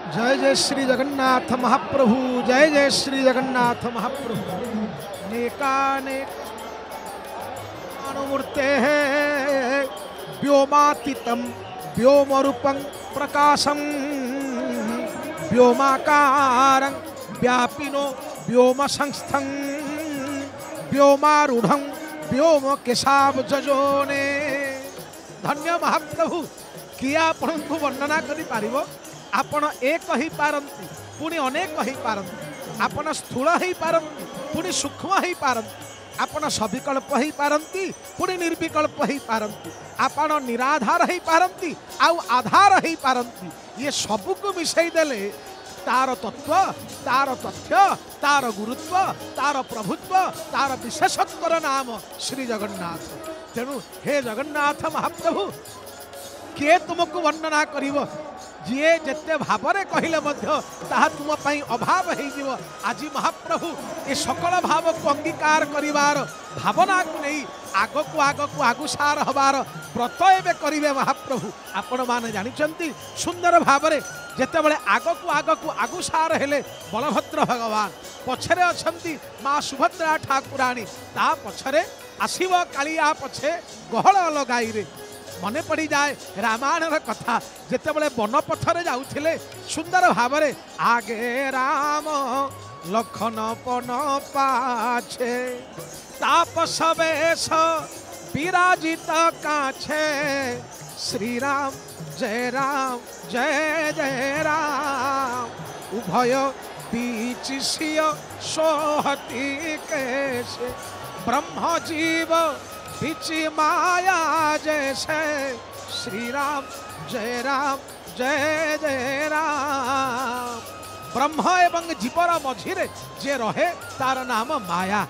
जय जय श्री जगन्नाथ महाप्रभु, जय जय श्री जगन्नाथ महाप्रभु। अनेकानेकानुमूर्ते व्योमातीतं व्योमरूपं प्रकाशं व्योमाकारं व्यापिनो व्योम संस्थं व्योमारूढ़ं व्योम केशाब्जजोने। धन्य महाप्रभु, किए आपण को वर्णना करि पारिबो? आपण एक ही पारंती पुणी अनेक ही पारंती। आपण स्थूल ही पारंती पुणी सूक्ष्म ही पारंती। आपण सविकल्प ही पारंती पुणी निर्विकल्प ही पारंती। आपण निराधार ही पारंती आउ आधार ही पारंती। ये सबू को मिसई देले तार तत्व, तार तथ्य, तार गुरुत्व, तार प्रभुत्व, तार विशेषत्वर नाम श्री जगन्नाथ। तेणु हे जगन्नाथ महाप्रभु, किए तुमको वर्णना करिवो? जी जिते भावरे कहले तुम पाई अभाव हो। आज महाप्रभु ये सकल भाव को अंगीकार करिवार भावना को नहीं आगक आगुसार हबार व्रत एवं करेंगे महाप्रभु। आपण माने जानिचंती सुंदर भावरे जेतेबेले आगक आगुसार हेले बलभद्र भगवान, पछरे अछंती माँ सुभद्रा ठाकुराणी, ता पछरे आसीब कालिया पछे गहल लगाई रे। मने पड़ी जाए रामायण कथा जेतेबेले वन पथरे जाउथिले सुंदर भावरे आगे राम लखन पन पाछे तापस वेश विराजित काछे श्री राम जय राम उभय बीच सिय सोहती कैसे ब्रह्म जीव बीच माया जैसे श्री राम जय राम। ब्रह्म एवं जीवर मझिरे जे रहे तार नाम माया।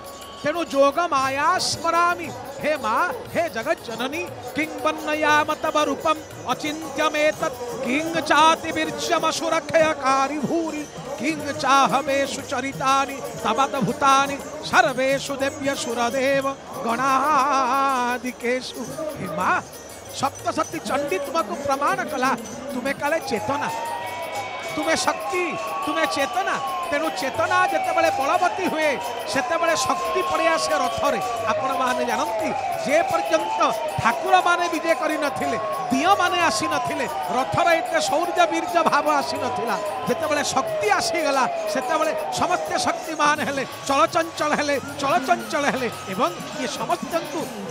तेणु जोग माया स्मरामि हे माँ हे जगत जननी किं वन्नयाम तव रूपम अचिन्त्यमेतत् किं चाति वीर्यमसुरक्षयकारि भूरि किं चाहवेषु चरितानि तवद्भुतानि सर्वेषु देव्यसुरदेव गणादिकेषु। हे माँ सप्तशती चंडी तुमको प्रमाण कला, तुम्हें काले चेतना, तुम्हें शक्ति, तुम्हें चेतना। तेणु चेतना जितेबाला बलवती हुए सेतेबाला शक्ति पड़े आसे रथरे। आपण माने जानती जे पर्यंत ठाकुर माने विजय करि नथिले, दिय माने आसी नथिले, रथर एते शौर्य वीर्य भाव आसी नथिला। जेतेबाला शक्ति आसीगला सेतेबाला समस्त शक्तिमान हेले, चलचंचल हेले, चलचंचल हेले एवं ये समस्त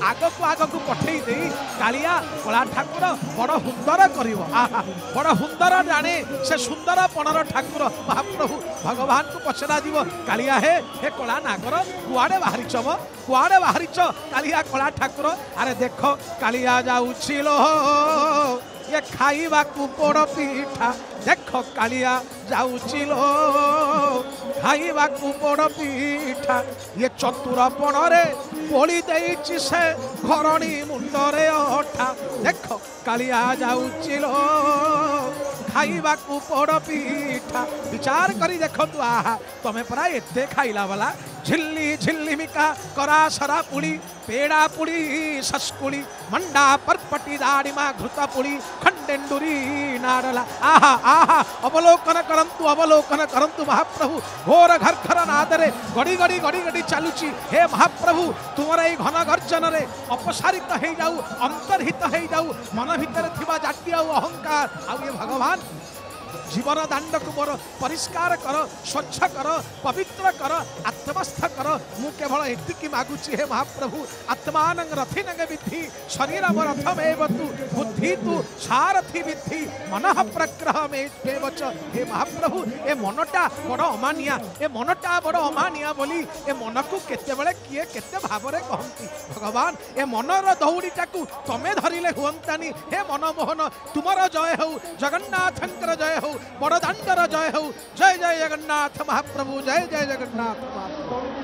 आगक पठेई देई कालिया कला ठाकुर बड़ सुंदर करिवो। आहा बड़ सुंदर जाने से सुंदर पणर ठाकुर महाप्रभु भगवान को पचरा जीव कालिया हे कला नागर कुआड़े बाहरीच कुआड़े बाहरीच कालिया कला ठाकुर। अरे देख कालिया जाउछिलो ये खाइबा को पोड़ पीठा, देख कालिया जाउछिलो खाइबा को पोड़ पीठा। ये चतुरपण रे पोली देइछि से घरणी मुंडरे अठा, देख कालिया जाउछिलो खाइबा को पोड़ पीठा। विचार करी देखु आहा तमें परा एते खाइला वाला झिल्ली झिल्लिमिका करा सरा पुड़ी पेड़ा पुड़ी सस्कुड़ी मंडा परपटी दाड़ीमा घृता पुड़ी खंडेंडुरी नाडला। आहा आहा अवलोकन करंतु महाप्रभु घोर घरखर नादरे गड़ी गड़ी गड़ी गड़ी चलुची। हे महाप्रभु तुमर ये घन गर्जन रे अपसारित हो जाऊ, अंतर्हित हो जाऊ मन भितर थिबा जाति आ अहंकार आ ये भगवान जीवन दांड को मोर परिष्कार कर, स्वच्छ कर, पवित्र कर, आत्मस्थ कर। मु केवल एतिकी मागुची हे महाप्रभु आत्मान रथिनंग विद्धि शरीर रथमेव तु बुद्धि तु सारथि विद्धि मन प्रग्रह में देवच। हे महाप्रभु ए मनटा बड़ अमानिया, ए मनटा बड़ अमानिया बोली ए मन को केतेबेले किए केते भावरे कहंती भगवान। ए मनर दौड़ीटा को तमे धरिले हुअंतानी। हे मनमोहन तुमर जय हो, जगन्नाथंकर जय हो, बड़दाण्डर जय हो। जय जय जगन्नाथ महाप्रभु, जय जय जगन्नाथ महाप्रभु।